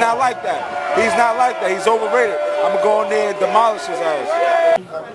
not like that. He's not like that. He's overrated. I'm going to go in there and demolish his ass.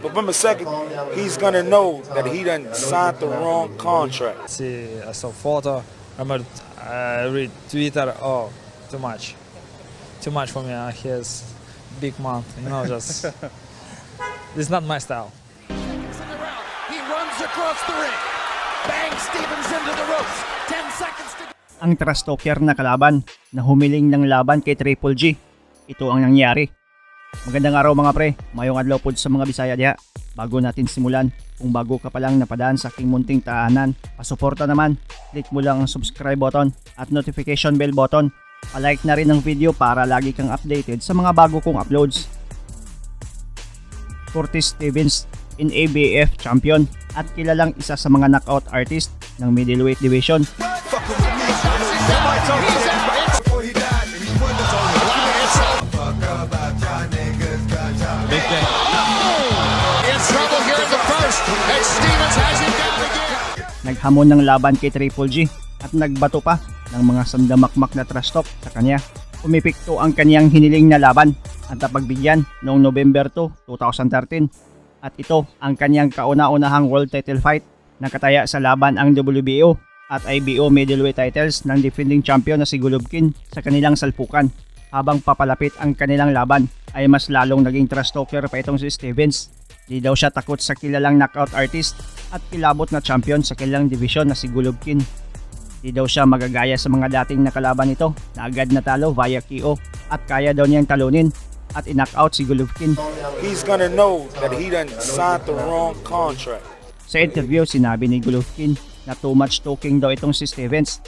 But remember, second, he's going to know that he done signed the wrong contract. See, I saw photo. I read Twitter. Oh, too much. Too much for me. He has big mouth. You know, just... This is not my style. He runs across the ring. Bang Stevens into the ropes. 10 seconds to go. Ang Trashtalker na kalaban na humiling ng laban kay Triple G. Ito ang nangyari. Magandang araw mga pre, maayong adlaw po sa mga Bisaya diha. Bago natin simulan, kung bago ka pa lang napadaan sa aking munting tahanan, pasuporta naman, click mo lang ang subscribe button at notification bell button. Pa-like na rin ang video para lagi kang updated sa mga bago kong uploads. Curtis Stevens, in ABF champion at kilalang isa sa mga knockout artist ng middleweight division. Naghamon ng laban kay Triple G at nagbato pa ng mga sandamakmak na trash talk sa kanya. Umipikto ang kaniyang hiniling na laban at napagbigyan noong November 2, 2013. At ito ang kaniyang kauna-unahang world title fight na kataya sa laban ang WBO at IBO middleweight titles ng defending champion na si Golovkin sa kanilang salpukan. Habang papalapit ang kanilang laban ay mas lalong naging trash talker pa itong si Stevens. Di daw siya takot sa kilalang knockout artist at kilabot na champion sa kanilang division na si Golovkin. Di daw siya magagaya sa mga dating nakalaban nito na agad natalo via KO at kaya daw niyang talunin at in-knockout si Golovkin. He's gonna know that he done signed the wrong contract. Sa interview, sinabi ni Golovkin na too much talking daw itong si Stevens.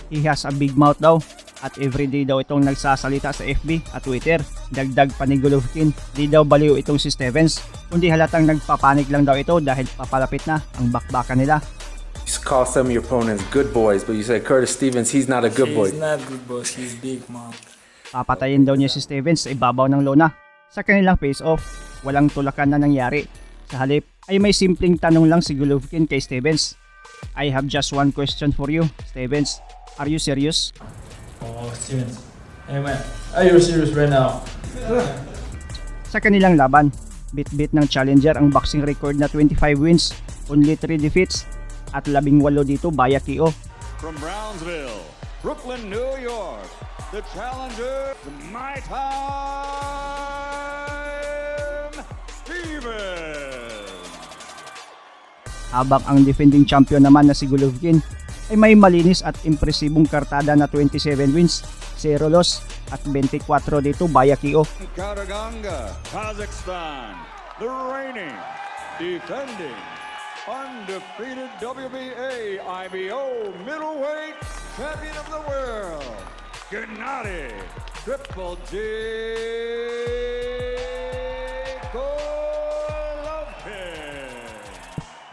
He has a big mouth daw at everyday daw itong nagsasalita sa FB at Twitter. Dagdag pa ni Golovkin, di daw baliw itong si Stevens, kundi halatang nagpapanik lang daw ito dahil papalapit na ang bakbakan nila. You call some of your opponents good boys, but you say Curtis Stevens, he's not a good boy. He's not good boy. He's big mouth. Papatayin daw niya si Stevens sa ibabaw ng lona. Sa kanilang face-off, walang tulakan na nangyari. Sa halip ay may simpleng tanong lang si Golovkin kay Stevens. I have just one question for you, Stevens. Are you serious? Oh, Stevens. Hey man, are you serious right now? Sa kanilang laban, bit-bit ng challenger ang boxing record na 25 wins, only 3 defeats, at 18 dito via KO. From Brownsville, Brooklyn, New York, the challenger, my time, Stevens. Habang ang defending champion naman na si Golovkin ay may malinis at impresibong kartada na 27 wins, 0 loss at 24 dito via KO. Karaganga, Kazakhstan, the reigning, defending, undefeated WBA IBO middleweight champion of the world, Gennady Triple G Golovkin.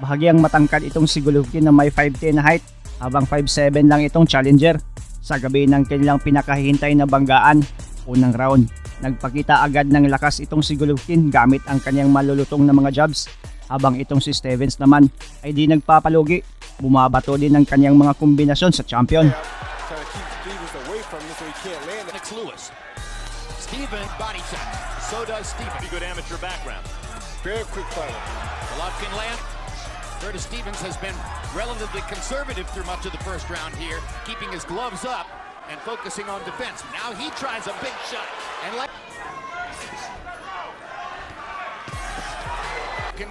Bahagyang matangkad itong si Golovkin na may 5'10 na height habang 5'7 lang itong challenger. Sa gabi ng kanilang pinakahihintay na banggaan, unang round, nagpakita agad ng lakas itong si Golovkin gamit ang kanyang malulutong na mga jabs. Habang itong si Stevens naman ay di nagpapalugi, bumabato din ng kanyang mga kombinasyon sa champion. Steven body shot. So does Steven. Good amateur background. Very quick fighter. Golovkin land. Curtis Stevens has been relatively conservative through much of the first round here, keeping his gloves up and focusing on defense. Now he tries a big shot and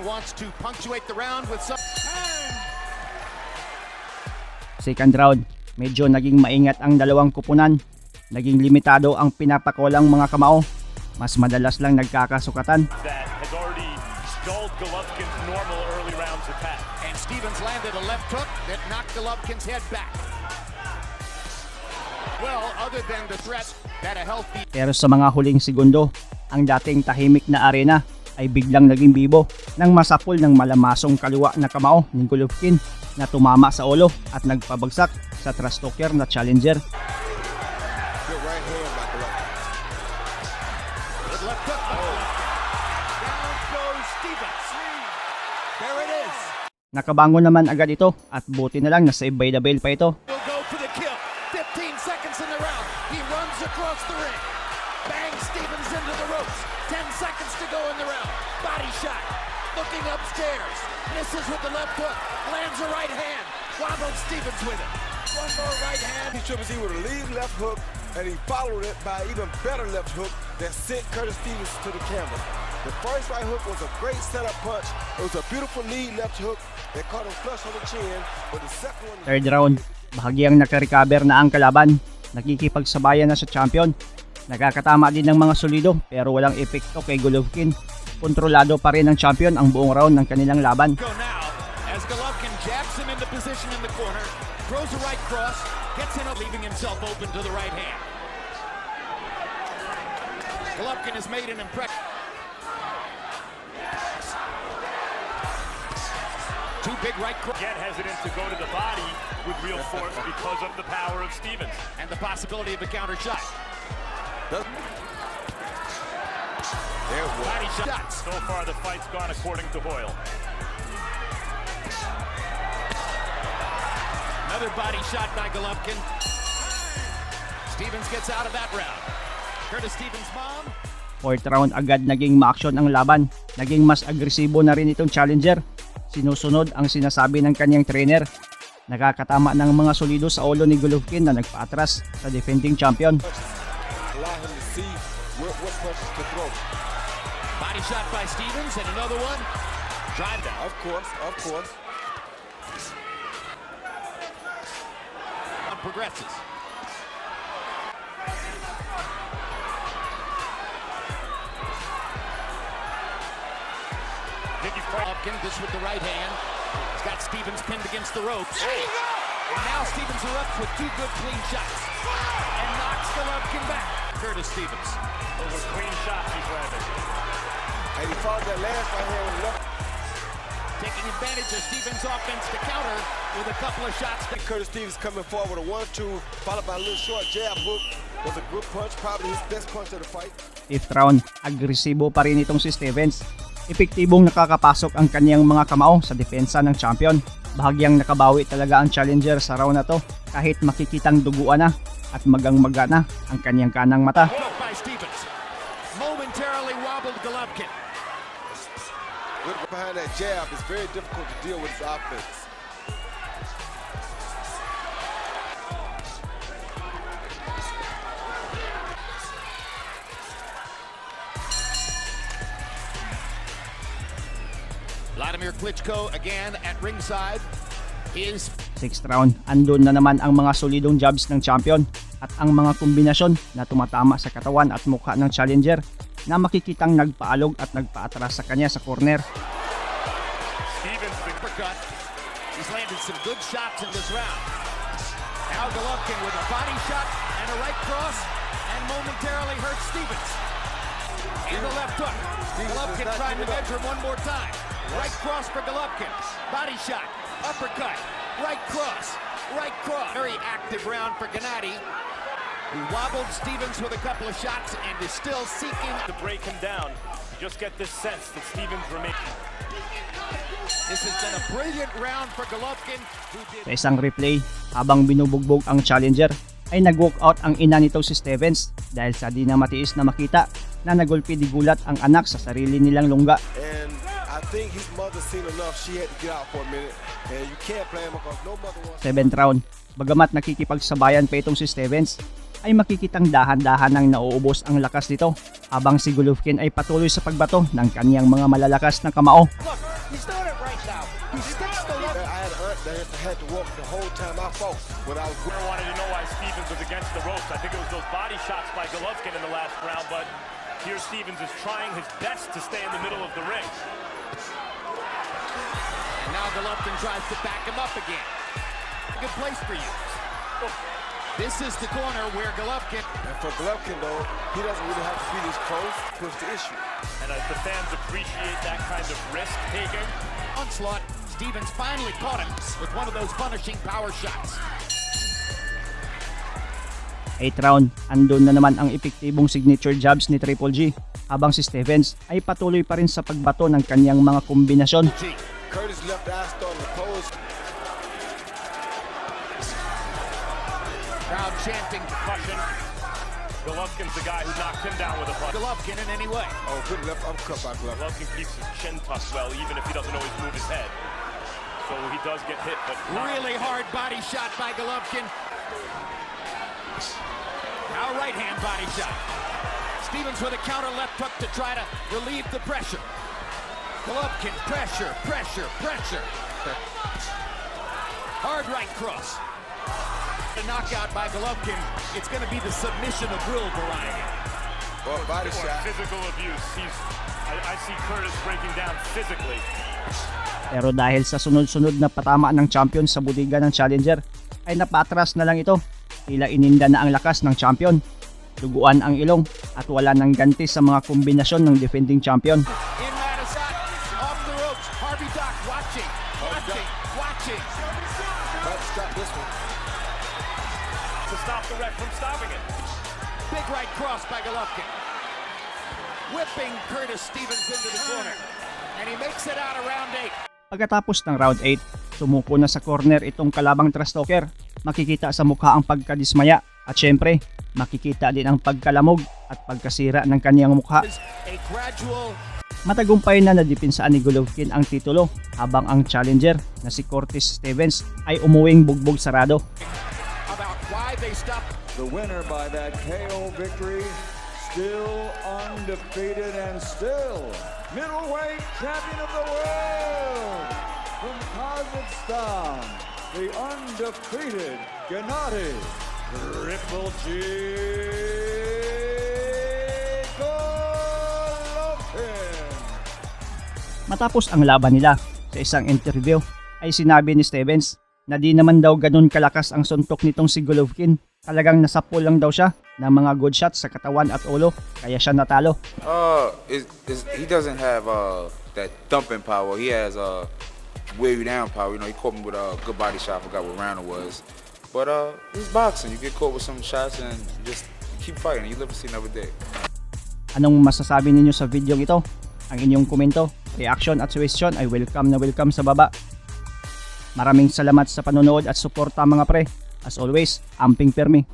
wants to punctuate the round with some. Second round, medyo naging maingat ang dalawang kupunan. Naging limitado ang pinapakulang mga kamao. Mas madalas lang nagkakasukatan. That has already stalled Golovkin's normal early rounds attack. And Stevens landed a left hook that knocked Golovkin's head back. Well, other than the threat that a healthy. Pero sa mga huling segundo, ang dating tahimik na arena ay biglang naging bibo nang masapul ng malamasong kaliwa na kamao ni Golovkin na tumama sa ulo at nagpabagsak sa Trashtalker na challenger. Nakabangon naman agad ito at buti na lang na save by the bell pa ito. Will go for the kill. 15 seconds in the round. He runs across the ring. Bang Stevens into the ropes. 10 seconds to go in the round. Body shot. Looking upstairs. Misses with the left hook. Lands a right hand. Wobbled Stevens with it. One more right hand. He triple Z with a lead left hook, and he followed it by an even better left hook that sent Curtis Stevens to the camera. The first right hook was a great setup punch. It was a beautiful lead left hook that caught him flush on the chin. But the second one... Third round, bahagyang nakarecover na ang kalaban. Nakikipagsabayan na sa champion. Nakakatama din ng mga solido pero walang epekto kay Golovkin. Kontrolado pa rin ng champion ang buong round ng kanilang laban. Go now as Golovkin jabs him into position in the corner, throws a right cross, gets in, leaving himself open to the right hand. Golovkin has made an impression. Two big right cross. Get hesitant to go to the body with real force because of the power of Stevens. And the possibility of a counter shot. There was. Body shots. So far the fight's gone according to Hoyle. Another body shot by Golovkin. Stevens gets out of that round. Curtis Stevens' mom. Fourth round agad naging ma-action ang laban. Naging mas agresibo na rin itong challenger. Sinusunod ang sinasabi ng kanyang trainer. Nakakatama ng mga solido sa ulo ni Golovkin na nagpaatras sa defending champion. Allow him to see what punches to throw. Body shot by Stevens and another one. Drive down. Of course. Progresses. Golovkin, this with the right hand. He's got Stevens pinned against the ropes. And now Stevens erupts with two good clean shots. And knocks Golovkin back. Curtis Stevens. Those are clean shots he's landing. And he followed that last right hand with left. Taking advantage of Stevens' offense to counter with a couple of shots. Curtis Stevens coming forward with a 1-2, followed by a little short jab hook. Was a good punch, probably his best punch of the fight. Fifth round, agresibo pa rin itong si Stevens. Epektibong nakakapasok ang kaniyang mga kamao sa depensa ng champion. Bahagyang nakabawi talaga ang challenger sa round na to kahit makikitang duguan na at magang-maga na ang kaniyang kanang mata. By Stevens. Momentarily wobbled Golovkin. Good behind that jab, it's very difficult to deal with his offense. Vladimir Klitschko again at ringside. Sixth round, andun na naman ang mga solidong jabs ng champion at ang mga kombinasyon na tumatama sa katawan at mukha ng challenger na makikitang nagpaalog at nagpaatras sa kanya sa corner. Stevens uppercut. He's landed some good shots in this round. Now Golovkin with a body shot and a right cross and momentarily hurts Stevens. And the left hook. Golovkin trying to measure him one more time. Right cross for Golovkin. Body shot. Uppercut. Right cross. Right cross. Very active round for Gennady. He wobbled Stevens with a couple of shots and is still seeking To break him down, you just get this sense that Stevens remains. This has been a brilliant round for Golovkin. Sa isang replay, habang binubugbog ang challenger, ay nag-walk out ang ina nito si Stevens dahil sa di na matiis na makita na nagulpi di gulat ang anak sa sarili nilang lungga. And I think his mother seen enough, she had to get out for a minute. And you can't blame him because no mother wants... Seventh round, bagamat nakikipagsabayan pa itong si Stevens, ay makikitang dahan-dahan nang nauubos ang lakas nito habang si Golovkin ay patuloy sa pagbato ng kaniyang mga malalakas na kamao. He's doing it right now. He's still Golovkin. I had an aunt that had to walk the whole time I fought. When I was... I wanted to know why Stevens was against the ropes. I think it was those body shots by Golovkin in the last round, but here Stevens is trying his best to stay in the middle of the ring. And now Golovkin tries to back him up again. Good place for you. This is the corner where Golovkin... And for Golovkin, though, he doesn't really have to be this close to push the issue. And the fans appreciate that kind of risk taking. Onslaught. Stevens finally caught him with one of those punishing power shots. 8th round, andun na naman ang epektibong signature jabs ni Triple G habang si Stevens ay patuloy pa rin sa pagbato ng kanyang mga kombinasyon. Curtis left eye starting to close. Crowd chanting caution. Golovkin's the guy who knocked him down with a punch. Golovkin in any way. Oh, good left uppercut by Golovkin. Golovkin keeps his chin tucked well, even if he doesn't always move his head. So he does get hit, but Really hard body shot by Golovkin. Now right hand body shot. Stevens with a counter left hook to try to relieve the pressure. Golovkin, pressure. Hard right cross. A knockout by Golovkin. It's going to be the submission of will variety. Well, body for shot. physical abuse. I see Curtis breaking down physically. Pero dahil sa sunod-sunod na patama ng champion sa budiga ng challenger, ay napatras na lang ito. Tila ininda na ang lakas ng champion. Duguan ang ilong at wala nang ganti sa mga kombinasyon ng defending champion. In Madison, off the ropes. Harvey Dock watching. Let's stop this one. To stop the ref from stopping it. Big right cross by Golovkin. Whipping Curtis Stevens into the corner. And he makes it out of round 8. Pagkatapos ng round 8, sumuko na sa corner itong kalabang Trashtalker. Makikita sa mukha ang pagkadismaya at syempre, makikita din ang pagkalamog at pagkasira ng kaniyang mukha. A gradual Matagumpay na nadipinsaan ni Golovkin ang titulo habang ang challenger na si Curtis Stevens ay umuwing bugbog sarado. about why they stopped. The winner by that KO victory, still undefeated and still middleweight champion of the world from Kazakhstan, the undefeated Gennady Triple G Golovkin. Matapos ang laban nila, sa isang interview ay sinabi ni Stevens na di naman daw ganun kalakas ang suntok nitong si Golovkin. Talagang nasapol lang daw siya ng mga good shots sa katawan at ulo, kaya siya natalo. He doesn't have that thumping power. He has wear you down power. You know, he caught me with a good body shot. I forgot what round it was. But it's boxing. You get caught with some shots and just keep fighting. You live to see another day. Anong masasabi ninyo sa video ito? Ang inyong komento, reaction at suggestion ay welcome na welcome sa baba. Maraming salamat sa panonood at suporta mga pre. As always, amping permi.